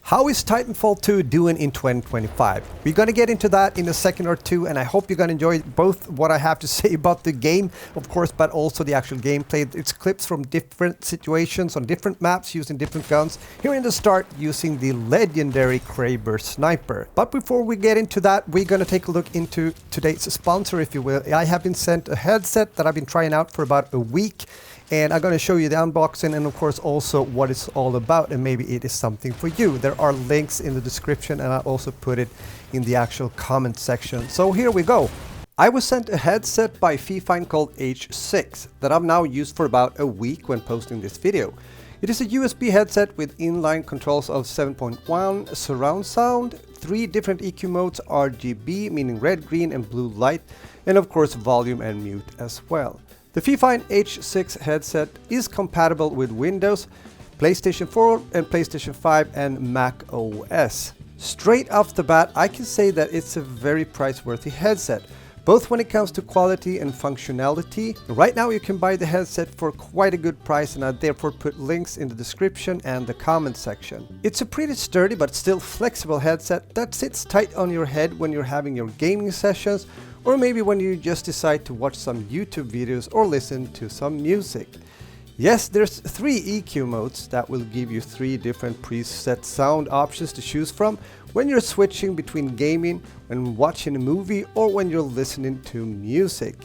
How is Titanfall 2 doing in 2025? We're gonna get into that in a second or two, and I hope you're gonna enjoy both what I have to say about the game, of course, but also the actual gameplay. It's clips from different situations on different maps using different guns. Here in the start, using the legendary Kraber sniper. But before we get into that, we're gonna take a look into today's sponsor, if you will. I have been sent a headset that I've been trying out for about a week. And I'm going to show you the unboxing and of course also what it's all about, and maybe it is something for you. There are links in the description and I also put it in the actual comment section. So here we go. I was sent a headset by Fifine called H6 that I've now used for about a week when posting this video. It is a USB headset with inline controls of 7.1 surround sound, 3 different EQ modes, RGB meaning red, green and blue light, and of course volume and mute as well. The Fifine H6 headset is compatible with Windows, PlayStation 4 and PlayStation 5 and Mac OS. Straight off the bat, I can say that it's a very price-worthy headset, both when it comes to quality and functionality. Right now you can buy the headset for quite a good price, and I therefore put links in the description and the comment section. It's a pretty sturdy but still flexible headset that sits tight on your head when you're having your gaming sessions, or maybe when you just decide to watch some YouTube videos or listen to some music. Yes, there's 3 EQ modes that will give you 3 different preset sound options to choose from when you're switching between gaming, when watching a movie, or when you're listening to music.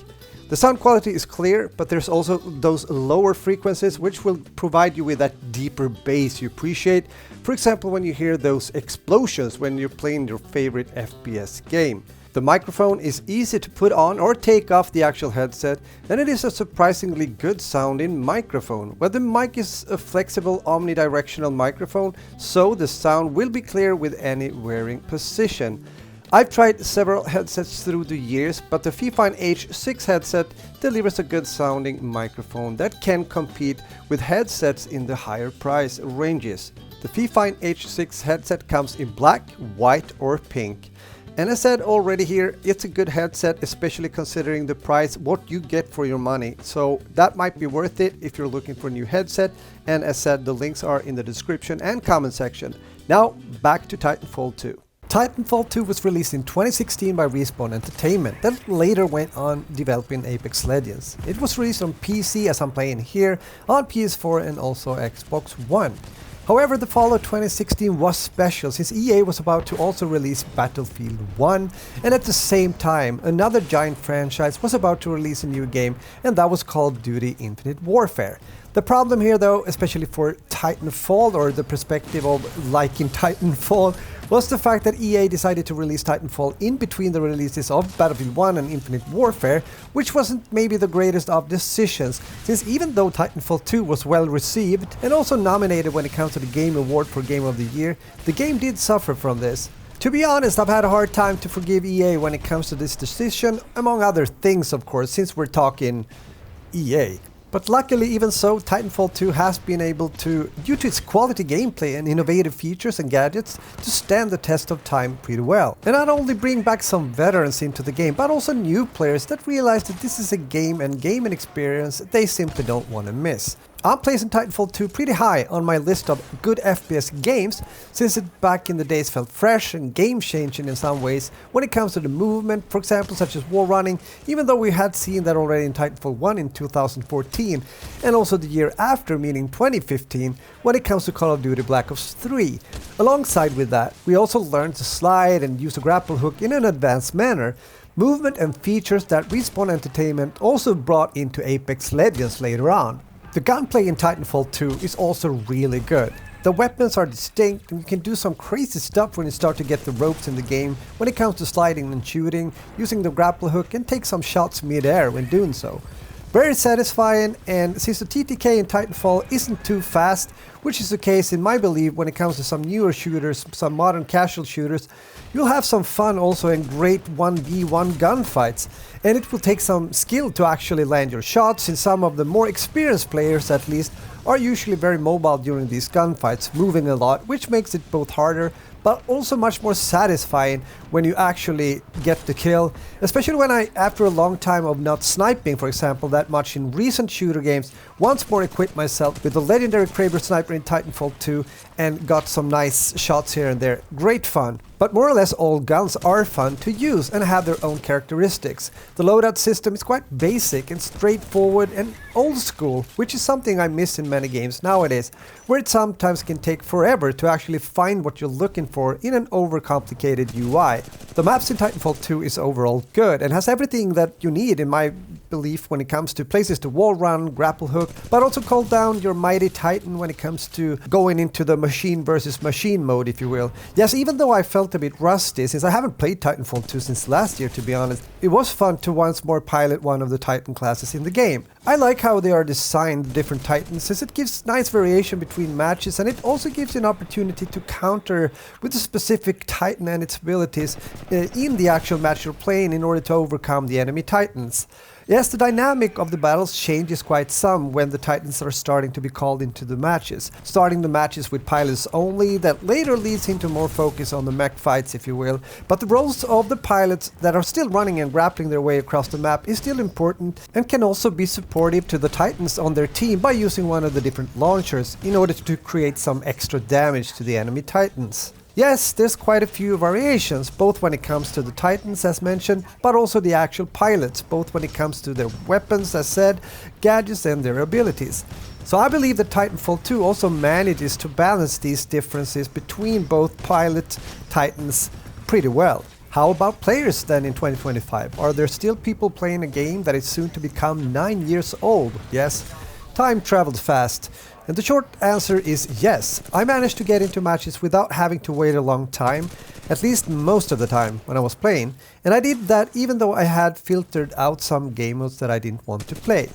The sound quality is clear, but there's also those lower frequencies which will provide you with that deeper bass you appreciate. For example, when you hear those explosions when you're playing your favorite FPS game. The microphone is easy to put on or take off the actual headset, and it is a surprisingly good sounding microphone, where the mic is a flexible omnidirectional microphone, so the sound will be clear with any wearing position. I've tried several headsets through the years, but the Fifine H6 headset delivers a good sounding microphone that can compete with headsets in the higher price ranges. The Fifine H6 headset comes in black, white or pink. And as said already here, it's a good headset, especially considering the price, what you get for your money. So that might be worth it if you're looking for a new headset. And as said, the links are in the description and comment section. Now back to Titanfall 2. Titanfall 2 was released in 2016 by Respawn Entertainment, that later went on developing Apex Legends. It was released on PC, as I'm playing here, on PS4 and also Xbox One. However, the fall of 2016 was special since EA was about to also release Battlefield 1, and at the same time another giant franchise was about to release a new game, and that was Call of Duty Infinite Warfare. The problem here though, especially for Titanfall, or the perspective of liking Titanfall, was the fact that EA decided to release Titanfall in between the releases of Battlefield 1 and Infinite Warfare, which wasn't maybe the greatest of decisions, since even though Titanfall 2 was well received and also nominated when it comes to the Game Award for Game of the Year, the game did suffer from this. To be honest, I've had a hard time to forgive EA when it comes to this decision, among other things of course, since we're talking EA. But luckily, even so, Titanfall 2 has been able to, due to its quality gameplay and innovative features and gadgets, to stand the test of time pretty well. And not only bring back some veterans into the game, but also new players that realize that this is a game and gaming experience they simply don't want to miss. I'm placing Titanfall 2 pretty high on my list of good FPS games, since it back in the days felt fresh and game-changing in some ways when it comes to the movement, for example such as wall running, even though we had seen that already in Titanfall 1 in 2014, and also the year after, meaning 2015, when it comes to Call of Duty Black Ops 3. Alongside with that, we also learned to slide and use a grapple hook in an advanced manner, movement and features that Respawn Entertainment also brought into Apex Legends later on. The gunplay in Titanfall 2 is also really good. The weapons are distinct and you can do some crazy stuff when you start to get the ropes in the game when it comes to sliding and shooting, using the grapple hook, and take some shots mid-air when doing so. Very satisfying, and since the TTK in Titanfall isn't too fast, which is the case in my belief when it comes to some newer shooters, some modern casual shooters, you'll have some fun also in great 1v1 gunfights, and it will take some skill to actually land your shots, since some of the more experienced players at least are usually very mobile during these gunfights, moving a lot, which makes it both harder but also much more satisfying when you actually get the kill, especially when I, after a long time of not sniping for example that much in recent shooter games, once more equipped myself with the legendary Kraber sniper sniper in Titanfall 2 and got some nice shots here and there. Great fun. But more or less all guns are fun to use and have their own characteristics. The loadout system is quite basic and straightforward and old school, which is something I miss in many games nowadays, where it sometimes can take forever to actually find what you're looking for in an overcomplicated UI. The maps in Titanfall 2 is overall good and has everything that you need in my belief when it comes to places to wall run, grapple hook, but also call down your mighty Titan when it comes to going into the machine versus machine mode, if you will. Yes, even though I felt a bit rusty since I haven't played Titanfall 2 since last year, to be honest, it was fun to once more pilot one of the Titan classes in the game. I like how they are designed, the different Titans, since it gives nice variation between matches and it also gives you an opportunity to counter with a specific Titan and its abilities in the actual match you're playing in order to overcome the enemy Titans. Yes, the dynamic of the battles changes quite some when the Titans are starting to be called into the matches. Starting the matches with pilots only, that later leads into more focus on the mech fights, if you will. But the roles of the pilots that are still running and grappling their way across the map is still important and can also be supportive to the Titans on their team by using one of the different launchers in order to create some extra damage to the enemy Titans. Yes, there's quite a few variations, both when it comes to the Titans as mentioned, but also the actual pilots, both when it comes to their weapons as said, gadgets and their abilities. So I believe that Titanfall 2 also manages to balance these differences between both pilot Titans pretty well. How about players then in 2025? Are there still people playing a game that is soon to become 9 years old? Yes, time travels fast. And the short answer is yes. I managed to get into matches without having to wait a long time, at least most of the time when I was playing, and I did that even though I had filtered out some game modes that I didn't want to play.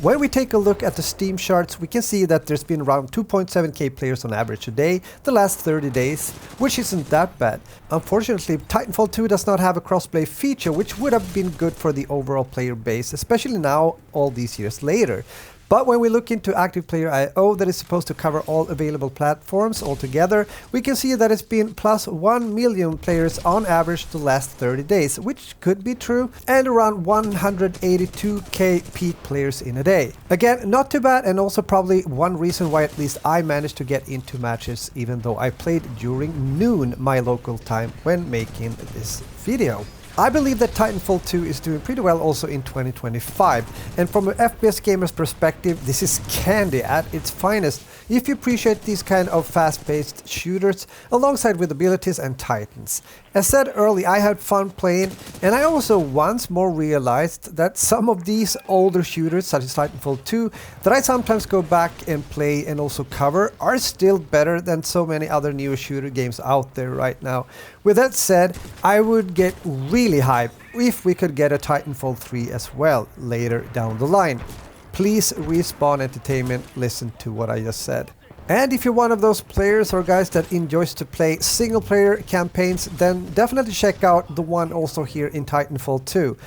When we take a look at the Steam charts, we can see that there's been around 2.7k players on average a day the last 30 days, which isn't that bad. Unfortunately, Titanfall 2 does not have a crossplay feature, which would have been good for the overall player base, especially now all these years later. But when we look into Active Player I/O that is supposed to cover all available platforms altogether, we can see that it's been plus 1 million players on average the last 30 days, which could be true, and around 182k peak players in a day. Again, not too bad, and also probably one reason why at least I managed to get into matches even though I played during noon my local time when making this video. I believe that Titanfall 2 is doing pretty well also in 2025, and from an FPS gamer's perspective, this is candy at its finest if you appreciate these kind of fast-paced shooters alongside with abilities and Titans. As said earlier, I had fun playing, and I also once more realized that some of these older shooters, such as Titanfall 2, that I sometimes go back and play and also cover, are still better than so many other newer shooter games out there right now. With that said, I would get really hyped if we could get a Titanfall 3 as well later down the line. Please, Respawn Entertainment, listen to what I just said. And if you're one of those players or guys that enjoys to play single player campaigns, then definitely check out the one also here in Titanfall 2.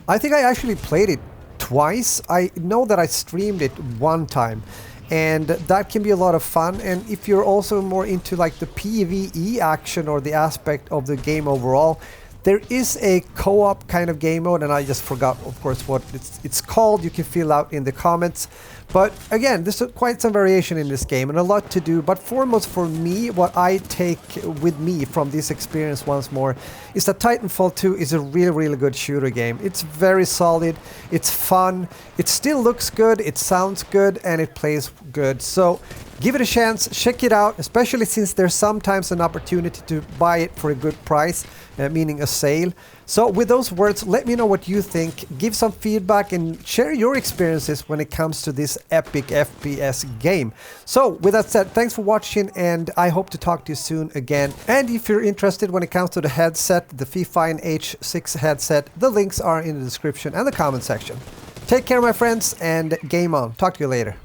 I think I actually played it twice. I know that I streamed it one time, and that can be a lot of fun. And if you're also more into like the PvE action or the aspect of the game overall, there is a co-op kind of game mode, and I just forgot, of course, what it's called. You can fill out in the comments. But again, there's quite some variation in this game and a lot to do. But foremost for me, what I take with me from this experience once more is that Titanfall 2 is a really good shooter game. It's very solid, it's fun, it still looks good, it sounds good, and it plays good. So give it a chance, check it out, especially since there's sometimes an opportunity to buy it for a good price, meaning a sale. So with those words, let me know what you think, give some feedback and share your experiences when it comes to this epic FPS game. So with that said, thanks for watching, and I hope to talk to you soon again. And if you're interested when it comes to the headset, the Fifine H6 headset, the links are in the description and the comment section. Take care, my friends, and game on. Talk to you later.